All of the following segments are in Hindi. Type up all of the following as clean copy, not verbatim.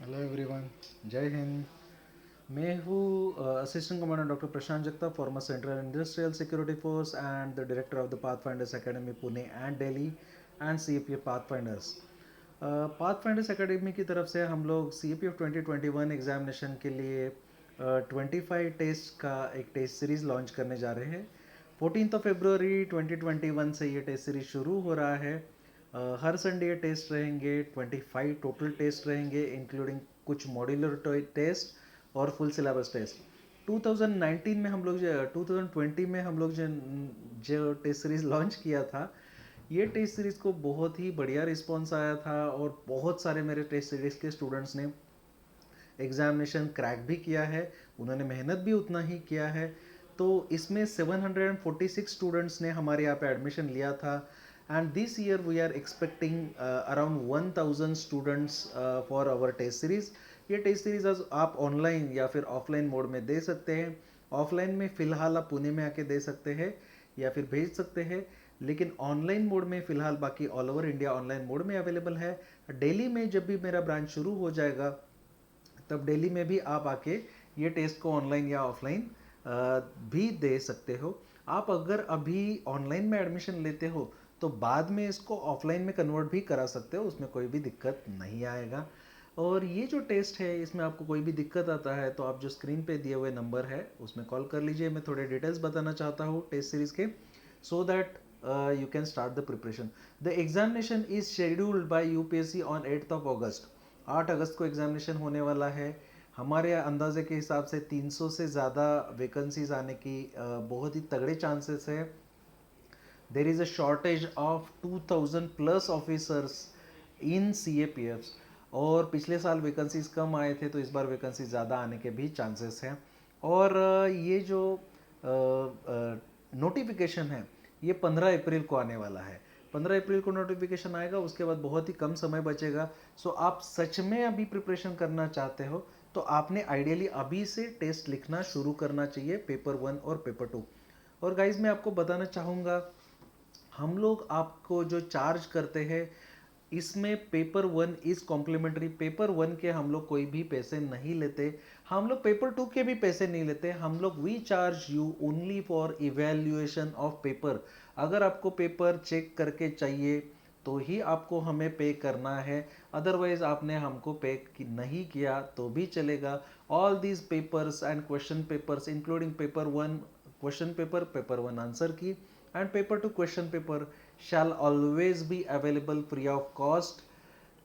हेलो एवरीवन, जय हिंद। मैं हूँ assistant commander doctor Prashant Jagtap, former central industrial security force and the director of the pathfinders academy Pune and Delhi and CAPF pathfinders. Pathfinders academy की तरफ से हम लोग CAPF 2021 एग्जामिनेशन के लिए 25 टेस्ट का एक टेस्ट सीरीज लॉन्च करने जा रहे हैं। 14 फरवरी 2021 से ये टेस्ट सीरीज शुरू हो रहा है। हर संडे टेस्ट रहेंगे, 25 टोटल टेस्ट रहेंगे इंक्लूडिंग कुछ मॉड्यूलर टेस्ट और फुल सिलेबस टेस्ट। 2019 में हम लोग 2020 में हम लोग जो टेस्ट सीरीज लॉन्च किया था, ये टेस्ट सीरीज को बहुत ही बढ़िया रिस्पॉन्स आया था और बहुत सारे मेरे टेस्ट सीरीज के स्टूडेंट्स ने एग्जामिनेशन क्रैक भी किया है, उन्होंने मेहनत भी उतना ही किया है। तो इसमें 746 स्टूडेंट्स ने हमारे यहाँ पे एडमिशन लिया था and this year we are expecting around 1000 students for our test series. ये टेस्ट सीरीज आप ऑनलाइन या फिर ऑफलाइन मोड में दे सकते हैं। ऑफलाइन में फ़िलहाल आप पुणे में आके दे सकते हैं या फिर भेज सकते हैं, लेकिन ऑनलाइन मोड में फ़िलहाल बाकी all over India online mode में अवेलेबल है। दिल्ली में जब भी मेरा ब्रांच शुरू हो जाएगा तब दिल्ली में भी आप आके ये टेस्ट को ऑनलाइन या ऑफलाइन भी दे सकते हो। आप अगर अभी ऑनलाइन में एडमिशन लेते हो तो बाद में इसको ऑफलाइन में कन्वर्ट भी करा सकते हो, उसमें कोई भी दिक्कत नहीं आएगा। और ये जो टेस्ट है इसमें आपको कोई भी दिक्कत आता है तो आप जो स्क्रीन पे दिए हुए नंबर है उसमें कॉल कर लीजिए। मैं थोड़े डिटेल्स बताना चाहता हूँ टेस्ट सीरीज के, so that you can start the preparation. The examination is scheduled by UPSC on 8 August. 8 अगस्त को एग्जामिनेशन होने वाला है। हमारे अंदाजे के हिसाब से 300 से ज़्यादा वैकेंसीज आने की बहुत ही तगड़े चांसेस है। There is a shortage of 2000 plus officers in CAPFs। और पिछले साल वैकेंसीज कम आए थे तो इस बार वैकेंसी ज़्यादा आने के भी चांसेस हैं। और ये जो नोटिफिकेशन है ये 15 अप्रैल को आने वाला है। 15 अप्रैल को नोटिफिकेशन आएगा, उसके बाद बहुत ही कम समय बचेगा। सो आप सच में अभी प्रिपरेशन करना चाहते हो तो आपने आइडियली अभी से टेस्ट लिखना शुरू करना चाहिए, पेपर 1 और पेपर 2। और गाइज मैं आपको बताना चाहूँगा, हम लोग आपको जो चार्ज करते हैं इसमें पेपर 1 इज कॉम्प्लीमेंट्री। पेपर 1 के हम लोग कोई भी पैसे नहीं लेते, हम लोग पेपर 2 के भी पैसे नहीं लेते। हम लोग we charge you only for evaluation of paper. अगर आपको पेपर चेक करके चाहिए तो ही आपको हमें पे करना है, अदरवाइज आपने हमको पे नहीं किया तो भी चलेगा। All these papers and question papers including paper 1 question paper, paper 1 answer key and paper 2 question paper shall always be available free of cost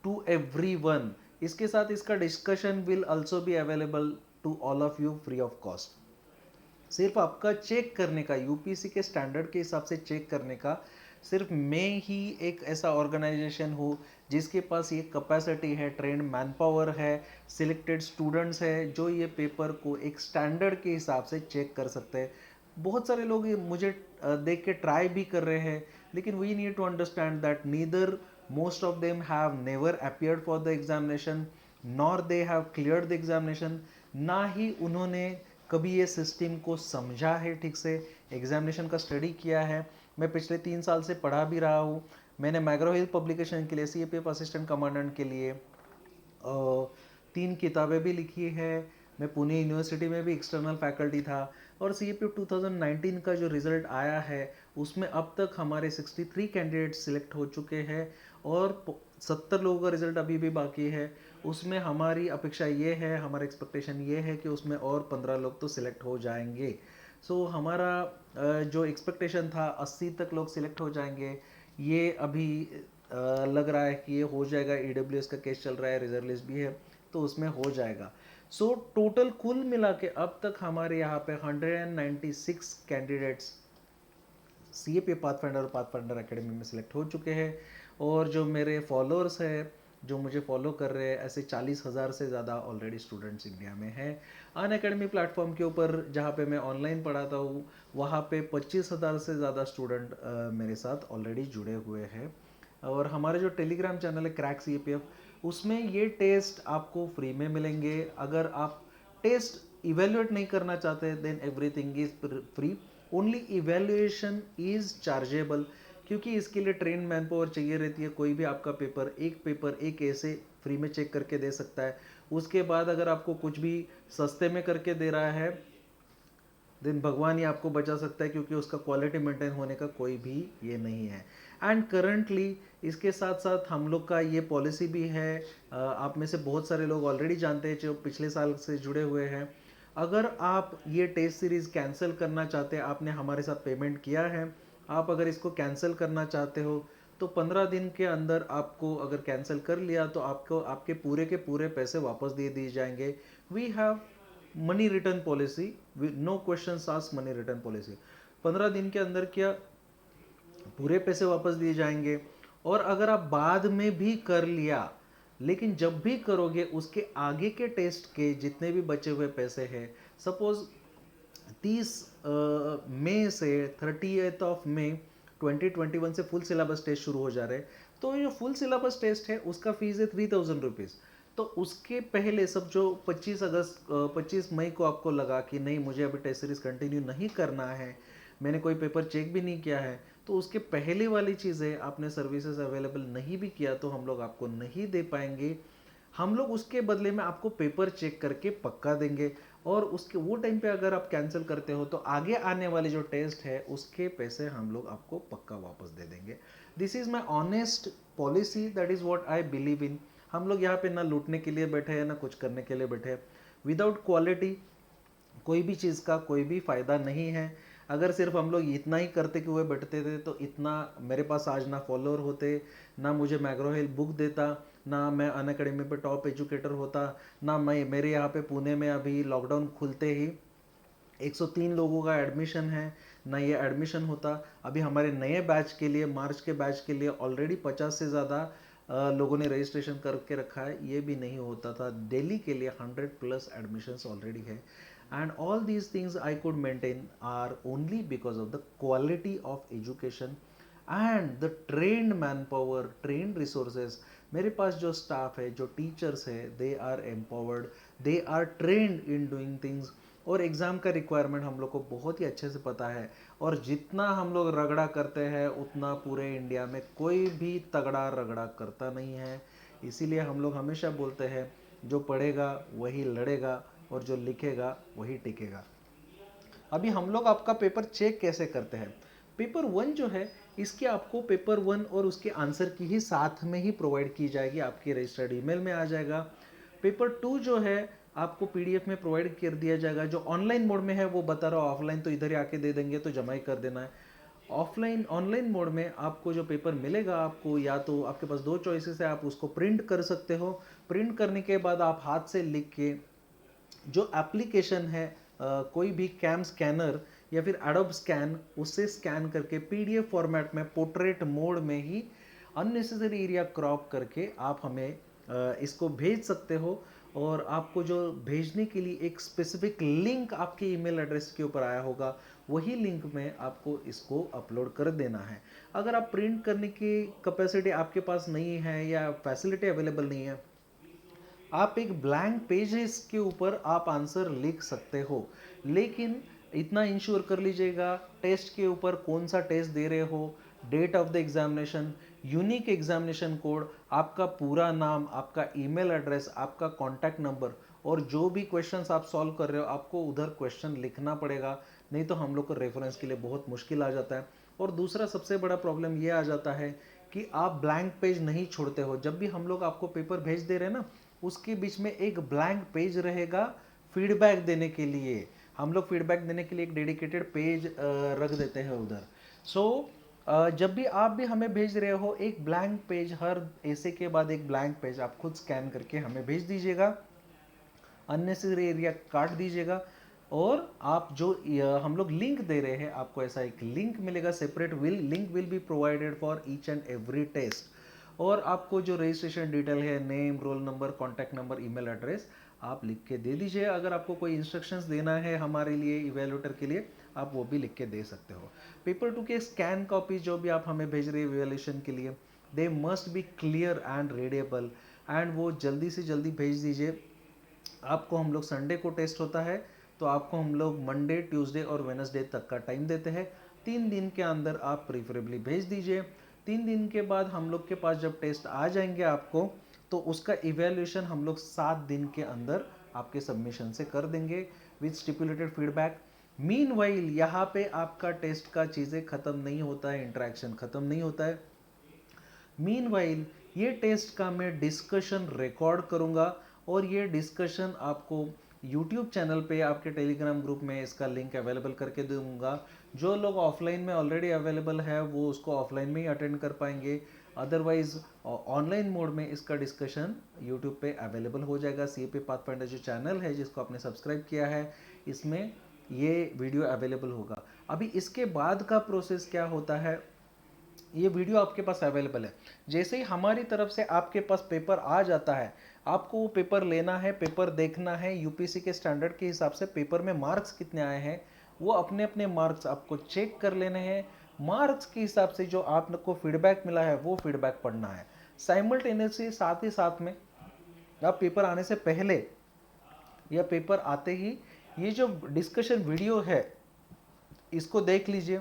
to everyone। इसके साथ इसका discussion will also be available to all of you free of cost. सिर्फ आपका चेक करने का, UPSC के स्टैंडर्ड के हिसाब से चेक करने का, सिर्फ मैं ही एक ऐसा ऑर्गेनाइजेशन हूँ जिसके पास ये कैपेसिटी है, ट्रेंड मैन पावर है, सिलेक्टेड स्टूडेंट्स है जो ये पेपर को एक स्टैंडर्ड के हिसाब से चेक कर सकते हैं। बहुत सारे लोग ये मुझे देख के ट्राई भी कर रहे हैं, लेकिन we need to understand that neither most of them have never appeared for the examination nor they have cleared the examination. ना ही उन्होंने कभी ये सिस्टम को समझा है, ठीक से एग्जामिनेशन का स्टडी किया है। मैं पिछले 3 साल से पढ़ा भी रहा हूँ। मैंने मैग्रो हिल पब्लिकेशन के लिए, CAPF असिस्टेंट कमांडेंट के लिए 3 किताबें भी लिखी है। मैं पुणे यूनिवर्सिटी में भी एक्सटर्नल फैकल्टी था। और CAPF 2019 का जो रिज़ल्ट आया है उसमें अब तक हमारे 63 कैंडिडेट सिलेक्ट हो चुके हैं और 70 लोगों का रिज़ल्ट अभी भी बाकी है। उसमें हमारी अपेक्षा ये है, हमारा एक्सपेक्टेशन ये है कि उसमें और 15 लोग तो सिलेक्ट हो जाएंगे। सो हमारा जो एक्सपेक्टेशन था 80 तक लोग सिलेक्ट हो जाएंगे, ये अभी लग रहा है कि ये हो जाएगा। EWS का केस चल रहा है, रिजर्व लिस्ट भी है तो उसमें हो जाएगा। सो टोटल कुल मिला के अब तक हमारे यहाँ पे 196 कैंडिडेट्स CAPF पाथफाइंडर और पाथफाइंडर एकेडमी में सिलेक्ट हो चुके हैं। और जो मेरे फॉलोअर्स हैं जो मुझे फॉलो कर रहे हैं, ऐसे 40,000 से ज़्यादा ऑलरेडी स्टूडेंट्स इंडिया में हैं। अन अकेडमी प्लेटफॉर्म के ऊपर जहाँ पे मैं ऑनलाइन पढ़ाता हूँ वहाँ पे 25,000 से ज़्यादा स्टूडेंट मेरे साथ ऑलरेडी जुड़े हुए हैं। और हमारे जो टेलीग्राम चैनल है क्रैक CAPF, उसमें ये टेस्ट आपको फ्री में मिलेंगे। अगर आप टेस्ट इवेल्युएट नहीं करना चाहते then everything is free, only evaluation is chargeable, क्योंकि इसके लिए ट्रेन मैन पावर चाहिए रहती है। कोई भी आपका पेपर एक ऐसे फ्री में चेक करके दे सकता है। उसके बाद अगर आपको कुछ भी सस्ते में करके दे रहा है, देन भगवान ही आपको बचा सकता है, क्योंकि उसका क्वालिटी मेंटेन होने का कोई भी ये नहीं है। एंड करंटली इसके साथ साथ हम लोग का ये पॉलिसी भी है, आप में से बहुत सारे लोग ऑलरेडी जानते हैं जो पिछले साल से जुड़े हुए हैं। अगर आप ये टेस्ट सीरीज़ कैंसिल करना चाहते हैं, आपने हमारे साथ पेमेंट किया है, आप अगर इसको कैंसिल करना चाहते हो तो 15 दिन के अंदर आपको अगर कैंसिल कर लिया तो आपको आपके पूरे के पूरे पैसे वापस दे दिए जाएंगे। We have money return policy, no question asked, money return policy. 15 दिन के अंदर क्या पूरे पैसे वापस दिए जाएंगे। और अगर आप बाद में भी कर लिया, लेकिन जब भी करोगे उसके आगे के टेस्ट के जितने भी बचे हुए पैसे हैं, सपोज 30 मई से 30 मई 2021 से फुल सिलेबस टेस्ट शुरू हो जा रहे हैं, तो जो फुल सिलेबस टेस्ट है उसका फीस है 3000 रुपीज़। तो उसके पहले सब जो 25 मई को आपको लगा कि नहीं मुझे अभी टेस्ट सीरीज कंटिन्यू नहीं करना है, मैंने कोई पेपर चेक भी नहीं किया है, तो उसके पहले वाली चीज़ें आपने सर्विसेज अवेलेबल नहीं भी किया तो हम लोग आपको नहीं दे पाएंगे। हम लोग उसके बदले में आपको पेपर चेक करके पक्का देंगे, और उसके वो टाइम पे अगर आप कैंसिल करते हो तो आगे आने वाले जो टेस्ट है उसके पैसे हम लोग आपको पक्का वापस दे देंगे। This is my honest policy, that is what I believe in. हम लोग यहाँ पे ना लूटने के लिए बैठे हैं ना कुछ करने के लिए बैठे हैं। विदाउट क्वालिटी कोई भी चीज़ का कोई भी फ़ायदा नहीं है। अगर सिर्फ हम लोग इतना ही करते कि हुए बैठते थे तो इतना मेरे पास आज ना फॉलोअर होते, ना मुझे मैग्रो हिल बुक देता, ना मैं अनअकैडमी पे टॉप एजुकेटर होता, ना मैं मेरे यहाँ पे पुणे में अभी लॉकडाउन खुलते ही 103 लोगों का एडमिशन है, ना ये एडमिशन होता। अभी हमारे नए बैच के लिए, मार्च के बैच के लिए ऑलरेडी 50 से ज़्यादा लोगों ने रजिस्ट्रेशन करके रखा है, ये भी नहीं होता था। दिल्ली के लिए 100+ एडमिशन्स ऑलरेडी है। And all these things I could maintain are only because of the quality of education and the trained manpower, trained resources. मेरे पास जो स्टाफ है, जो टीचर्स है, they are empowered, they are trained in doing things. और एग्ज़ाम का रिक्वायरमेंट हम लोग को बहुत ही अच्छे से पता है, और जितना हम लोग रगड़ा करते हैं उतना पूरे इंडिया में कोई भी तगड़ा रगड़ा करता नहीं है। इसीलिए हम लोग हमेशा बोलते हैं जो पढ़ेगा वही लड़ेगा और जो लिखेगा वही टिकेगा। अभी हम लोग आपका पेपर चेक कैसे करते हैं? पेपर 1 जो है इसके आपको पेपर 1 और उसके आंसर की ही साथ में ही प्रोवाइड की जाएगी, आपके रजिस्टर्ड ईमेल में आ जाएगा। पेपर 2 जो है आपको पीडीएफ में प्रोवाइड कर दिया जाएगा। जो ऑनलाइन मोड में है वो बता रहा हूँ, ऑफलाइन तो इधर ही आके दे देंगे तो जमा ही कर देना है। ऑफलाइन ऑनलाइन मोड में आपको जो पेपर मिलेगा, आपको या तो आपके पास दो चॉइसेस है, आप उसको प्रिंट कर सकते हो। प्रिंट करने के बाद आप हाथ से लिख के जो एप्लीकेशन है, कोई भी कैम स्कैनर या फिर एडोब स्कैन, उससे स्कैन करके पीडीएफ फॉर्मेट में पोर्ट्रेट मोड में ही अननेसेसरी एरिया क्रॉप करके आप हमें इसको भेज सकते हो। और आपको जो भेजने के लिए एक स्पेसिफिक लिंक आपके ईमेल एड्रेस के ऊपर आया होगा, वही लिंक में आपको इसको अपलोड कर देना है। अगर आप प्रिंट करने की कैपेसिटी आपके पास नहीं है या फैसिलिटी अवेलेबल नहीं है, आप एक ब्लैंक पेजेस के ऊपर आप आंसर लिख सकते हो। लेकिन इतना इंश्योर कर लीजिएगा टेस्ट के ऊपर कौन सा टेस्ट दे रहे हो, date of the examination, unique examination code, आपका पूरा नाम, आपका ईमेल एड्रेस, आपका कॉन्टैक्ट नंबर, और जो भी क्वेश्चंस आप सॉल्व कर रहे हो आपको उधर क्वेश्चन लिखना पड़ेगा, नहीं तो हम लोग को रेफरेंस के लिए बहुत मुश्किल आ जाता है। और दूसरा सबसे बड़ा प्रॉब्लम ये आ जाता है कि आप ब्लैंक पेज नहीं छोड़ते हो। जब भी हम लोग आपको पेपर भेज दे रहे हैं ना, उसके बीच में एक ब्लैंक पेज रहेगा फीडबैक देने के लिए। हम लोग फीडबैक देने के लिए एक डेडिकेटेड पेज रख देते हैं उधर। सो जब भी आप भी हमें भेज रहे हो, एक ब्लैंक पेज, हर ऐसे के बाद एक ब्लैंक पेज आप खुद स्कैन करके हमें भेज दीजिएगा, अननेसेसरी एरिया काट दीजिएगा। और आप जो हम लोग लिंक दे रहे हैं, आपको ऐसा एक लिंक मिलेगा separate, link will be provided for each and every test. और आपको जो रजिस्ट्रेशन डिटेल है, name, roll number, contact number, email address, आप लिख के दे दीजिए। अगर आपको कोई इंस्ट्रक्शंस देना है हमारे लिए, इवेल्यूएटर के लिए, आप वो भी लिख के दे सकते हो। पेपर 2 के स्कैन कॉपी जो भी आप हमें भेज रहे हैं इवेल्यूएशन के लिए, they must be clear and readable, and वो जल्दी से जल्दी भेज दीजिए। आपको हम लोग संडे को टेस्ट होता है, तो आपको हम लोग मंडे, ट्यूसडे और वेनसडे तक का टाइम देते हैं। 3 दिन के अंदर आप प्रीफरेबली भेज दीजिए। 3 दिन के बाद हम लोग के पास जब टेस्ट आ जाएंगे आपको, तो उसका इवैल्यूएशन हम लोग 7 दिन के अंदर आपके सबमिशन से कर देंगे विथ स्टिपुलेटेड फीडबैक। मीनवाइल यहाँ पे आपका टेस्ट का चीज़ें ख़त्म नहीं होता है, इंटरेक्शन ख़त्म नहीं होता है। मीनवाइल ये टेस्ट का मैं डिस्कशन रिकॉर्ड करूँगा और ये डिस्कशन आपको यूट्यूब चैनल पे आपके टेलीग्राम ग्रुप में इसका लिंक अवेलेबल करके दूंगा। जो लोग ऑफलाइन में ऑलरेडी अवेलेबल है वो उसको ऑफलाइन में ही अटेंड कर पाएंगे, अदरवाइज ऑनलाइन मोड में इसका डिस्कशन यूट्यूब पे अवेलेबल हो जाएगा। सीएपी पाथफाइंडर जो चैनल है जिसको आपने सब्सक्राइब किया है, इसमें ये वीडियो अवेलेबल होगा। अभी इसके बाद का प्रोसेस क्या होता है, ये वीडियो आपके पास अवेलेबल है। जैसे ही हमारी तरफ से आपके पास पेपर आ जाता है, आपको वो पेपर लेना है, पेपर देखना है, यूपीएससी के स्टैंडर्ड के हिसाब से पेपर में मार्क्स कितने आए हैं वो अपने अपने मार्क्स आपको चेक कर लेने हैं। मार्क्स के हिसाब से जो आपको फीडबैक मिला है वो फीडबैक पढ़ना है। साइमल्टेनियसली साथ ही साथ में आप पेपर आने से पहले या पेपर आते ही ये जो डिस्कशन वीडियो है इसको देख लीजिए।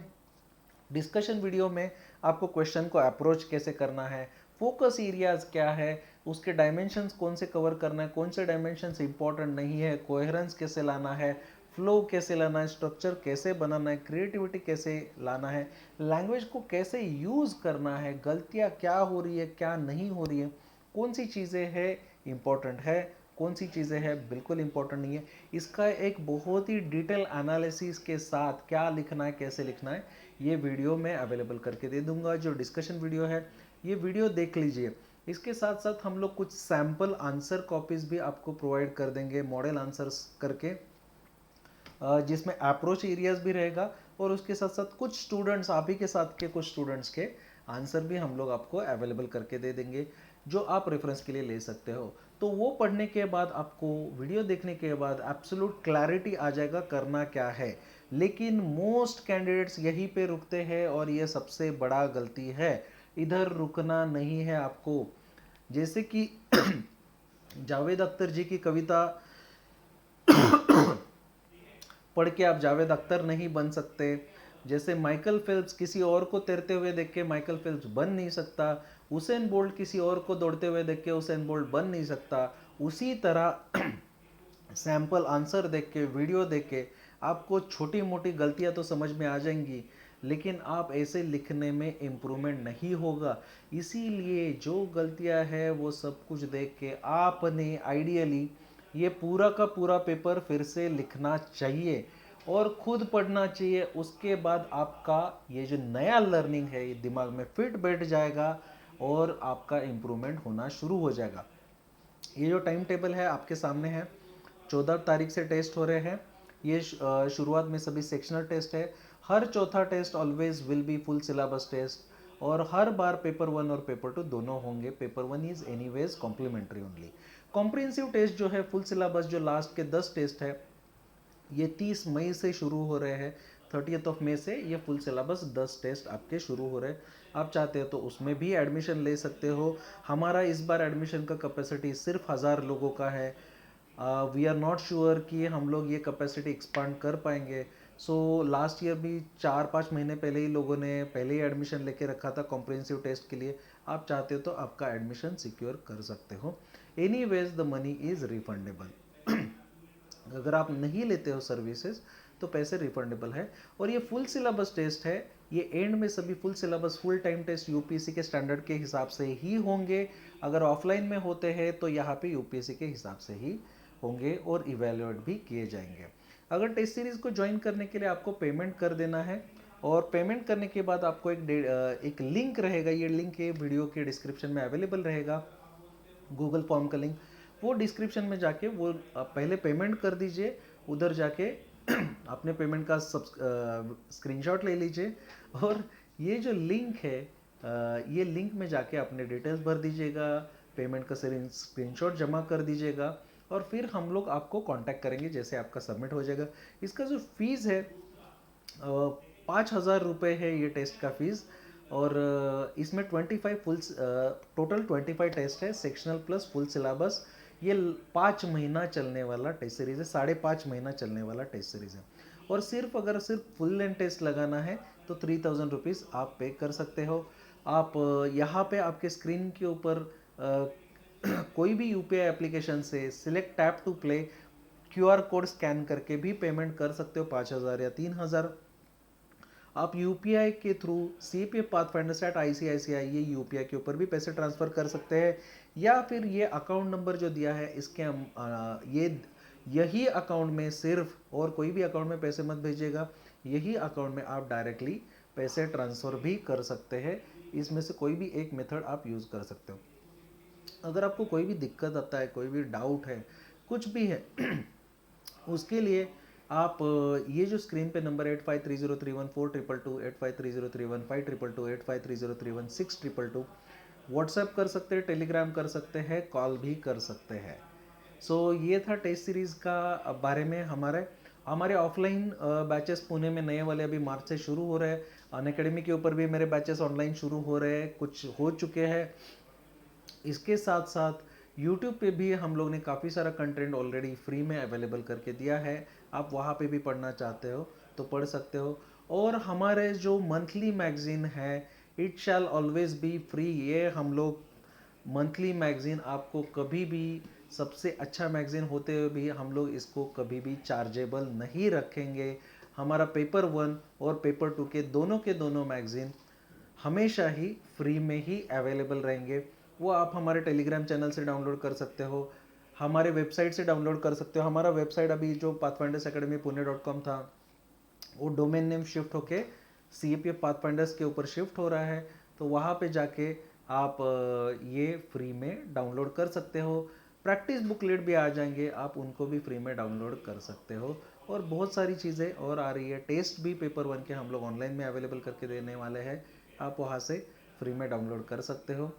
डिस्कशन वीडियो में आपको क्वेश्चन को अप्रोच कैसे करना है, फोकस एरियाज क्या है, उसके डायमेंशंस कौन से कवर करना है, कौन से डायमेंशंस इंपॉर्टेंट नहीं है, कोहेरेंस कैसे लाना है, फ्लो कैसे लाना है, स्ट्रक्चर कैसे बनाना है, क्रिएटिविटी कैसे लाना है, लैंग्वेज को कैसे यूज़ करना है, गलतियाँ क्या हो रही है क्या नहीं हो रही है, कौन सी चीज़ें हैं इंपॉर्टेंट है, कौन सी चीज़ें हैं बिल्कुल इंपॉर्टेंट नहीं है, इसका एक बहुत ही डिटेल एनालिसिस के साथ क्या लिखना है कैसे लिखना है ये वीडियो मैं अवेलेबल करके दे दूंगा। जो डिस्कशन वीडियो है ये वीडियो देख लीजिए। इसके साथ साथ हम लोग कुछ सैम्पल आंसर कॉपीज भी आपको प्रोवाइड कर देंगे मॉडल आंसर्स करके, जिसमें अप्रोच एरियाज भी रहेगा और उसके साथ साथ कुछ स्टूडेंट्स आप ही के साथ के कुछ स्टूडेंट्स के आंसर भी हम लोग आपको अवेलेबल करके दे देंगे जो आप रेफरेंस के लिए ले सकते हो। तो वो पढ़ने के बाद आपको वीडियो देखने के बाद एब्सोल्यूट क्लैरिटी आ जाएगा करना क्या है। लेकिन मोस्ट कैंडिडेट्स यहीं पे रुकते हैं और ये सबसे बड़ा गलती है, इधर रुकना नहीं है आपको। जैसे कि जावेद अख्तर जी की कविता पढ़ के आप जावेद अख्तर नहीं बन सकते, जैसे माइकल फेल्प्स किसी और को तैरते हुए देख के माइकल फेल्प्स बन नहीं सकता, उसेन बोल्ट किसी और को दौड़ते हुए देख के उसेन बोल्ट बन नहीं सकता, उसी तरह सैंपल आंसर देख के वीडियो देख के आपको छोटी मोटी गलतियां तो समझ में आ जाएंगी लेकिन आप ऐसे लिखने में इम्प्रूवमेंट नहीं होगा। इसीलिए जो गलतियां हैं वो सब कुछ देख के आपने आइडियली ये पूरा का पूरा पेपर फिर से लिखना चाहिए और खुद पढ़ना चाहिए। उसके बाद आपका ये जो नया लर्निंग है ये दिमाग में फिट बैठ जाएगा और आपका इम्प्रूवमेंट होना शुरू हो जाएगा। ये जो टाइम टेबल है आपके सामने है, 14 तारीख से टेस्ट हो रहे हैं। ये शुरुआत में सभी सेक्शनल टेस्ट है। हर चौथा test always will be full syllabus test और हर बार पेपर 1 और पेपर 2 दोनों होंगे। Paper 1 is anyways complimentary only. Comprehensive test जो है फुल सिलेबस जो लास्ट के 10 टेस्ट है ये 30 मई से शुरू हो रहे हैं। 30 मई से ये फुल सिलेबस 10 टेस्ट आपके शुरू हो रहे हैं। आप चाहते हो तो उसमें भी एडमिशन ले सकते हो। हमारा इस बार एडमिशन का कैपेसिटी सिर्फ 1000 लोगों का है। वी आर नॉट श्योर कि हम लोग ये कैपेसिटी एक्सपांड कर पाएंगे। सो लास्ट ईयर भी 4-5 महीने पहले ही लोगों ने पहले ही एडमिशन लेके रखा था कॉम्प्रिहेंसिव टेस्ट के लिए। आप चाहते हो तो आपका एडमिशन सिक्योर कर सकते हो। Anyways the money is refundable. अगर आप नहीं लेते हो सर्विसेज तो पैसे रिफंडेबल है। और ये फुल सिलेबस टेस्ट है, ये एंड में सभी full syllabus full time test UPSC के स्टैंडर्ड के हिसाब से ही होंगे। अगर ऑफलाइन में होते हैं तो यहाँ पे यूपीएससी के हिसाब से ही होंगे और इवेल्युएट भी किए जाएंगे। अगर टेस्ट सीरीज को ज्वाइन करने के लिए आपको पेमेंट कर देना है और पेमेंट करने के बाद आपको एक लिंक रहेगा, ये लिंक है वीडियो के डिस्क्रिप्शन में अवेलेबल रहेगा, गूगल फॉर्म का लिंक। वो डिस्क्रिप्शन में जाके वो पहले पेमेंट कर दीजिए, उधर जाके अपने पेमेंट का सब स्क्रीनशॉट ले लीजिए और ये जो लिंक है ये लिंक में जाके अपने डिटेल्स भर दीजिएगा, पेमेंट का स्क्रीनशॉट जमा कर दीजिएगा और फिर हम लोग आपको कांटेक्ट करेंगे जैसे आपका सबमिट हो जाएगा। इसका जो फीस है 5,000 रुपये है ये टेस्ट का फीस। और इसमें 25 टोटल 25 टेस्ट है, सेक्शनल प्लस फुल सिलेबस। ये 5 महीना चलने वाला टेस्ट सीरीज है, 5.5 महीना चलने वाला टेस्ट सीरीज है। और सिर्फ अगर सिर्फ फुल लेंथ टेस्ट लगाना है तो 3000 रुपीज़ आप पे कर सकते हो। आप यहाँ पे आपके स्क्रीन के ऊपर कोई भी यूपीआई एप्लीकेशन से select tap to play QR code scan करके भी पेमेंट कर सकते हो, 5,000 या 3,000। आप यूपीआई के थ्रू सीपीएफ पाथफाइंडर से आईसीआईसीआई ये यूपीआई के ऊपर भी पैसे ट्रांसफर कर सकते हैं, या फिर ये अकाउंट नंबर जो दिया है इसके हम ये यही अकाउंट में सिर्फ, और कोई भी अकाउंट में पैसे मत भेजिएगा, यही अकाउंट में आप डायरेक्टली पैसे ट्रांसफ़र भी कर सकते हैं। इसमें से कोई भी एक मेथड आप यूज़ कर सकते हो। अगर आपको कोई भी दिक्कत आता है, कोई भी डाउट है, कुछ भी है उसके लिए आप ये जो स्क्रीन पे नंबर 8530314222, 8530315222, 8530316222 व्हाट्सएप कर सकते हैं, टेलीग्राम कर सकते हैं, कॉल भी कर सकते हैं। सो ये था टेस्ट सीरीज़ का बारे में। हमारे ऑफलाइन बैचेस पुणे में नए वाले अभी मार्च से शुरू हो रहे हैं। अनअकैडमी के ऊपर भी मेरे बैचेस ऑनलाइन शुरू हो रहे हैं, कुछ हो चुके हैं। इसके साथ साथ यूट्यूब पे भी हम लोग ने काफ़ी सारा कंटेंट ऑलरेडी फ्री में अवेलेबल करके दिया है। आप वहाँ पे भी पढ़ना चाहते हो तो पढ़ सकते हो। और हमारे जो मंथली मैगज़ीन है it shall always be free, ये हम लोग मंथली मैगज़ीन आपको कभी भी, सबसे अच्छा मैगज़ीन होते हुए भी हम लोग इसको कभी भी चार्जेबल नहीं रखेंगे। हमारा पेपर 1 और पेपर 2 के दोनों मैगज़ीन हमेशा ही फ्री में ही अवेलेबल रहेंगे। वो आप हमारे टेलीग्राम चैनल से डाउनलोड कर सकते हो, हमारे वेबसाइट से डाउनलोड कर सकते हो। हमारा वेबसाइट अभी जो पाथफाइंडर्स अकेडमी पुणे.com था वो डोमेन नेम शिफ्ट होके CAPF पाथफाइंडर्स के ऊपर शिफ्ट हो रहा है, तो वहाँ पे जाके आप ये फ्री में डाउनलोड कर सकते हो। प्रैक्टिस बुकलेट भी आ जाएंगे, आप उनको भी फ्री में डाउनलोड कर सकते हो। और बहुत सारी चीज़ें और आ रही है। टेस्ट भी पेपर 1 के हम लोग ऑनलाइन में अवेलेबल करके देने वाले हैं, आप वहाँ से फ्री में डाउनलोड कर सकते हो।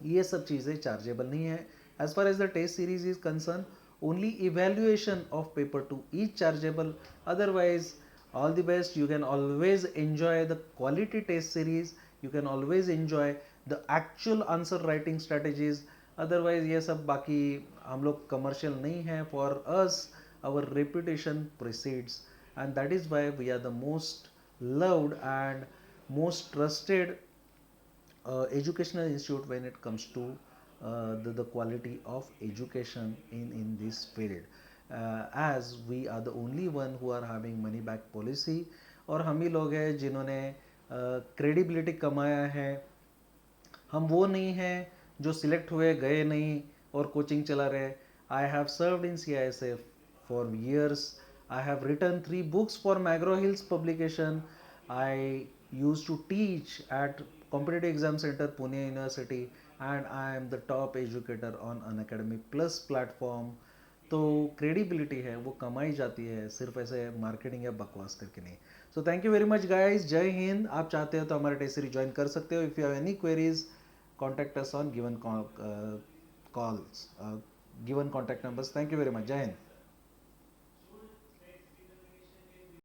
ये सब चीज़ें चार्जेबल नहीं है। As far as the test series is concern, only evaluation of paper 2 is chargeable, otherwise all the best. You can always enjoy the quality test series, you can always enjoy the actual answer writing strategies. Otherwise ये सब बाकी हम लोग commercial नहीं है। For us our reputation precedes, and that is why we are the most loved and most trusted educational institute when it comes to the quality of education in this field, as we are the only one who are having money back policy, और हम ही लोग हैं जिन्होंने क्रेडिबिलिटी कमाया है। हम वो नहीं हैं जो सिलेक्ट हुए गए नहीं और कोचिंग चला रहे। I have served in CISF for years, I have written 3 books for Magro Hills publication. I used to teach at Competitive Exam Center Pune University, and I am the top educator on Unacademy Plus platform. तो क्रेडिबिलिटी है वो कमाई जाती है, सिर्फ ऐसे मार्केटिंग या बकवास करके नहीं। So thank you very much guys, जय हिंद। आप चाहते हो तो हमारे टेस्ट सीरीज ज्वाइन कर सकते हो। If you have any queries contact us on given calls, given contact numbers. Thank you very much, जय हिंद।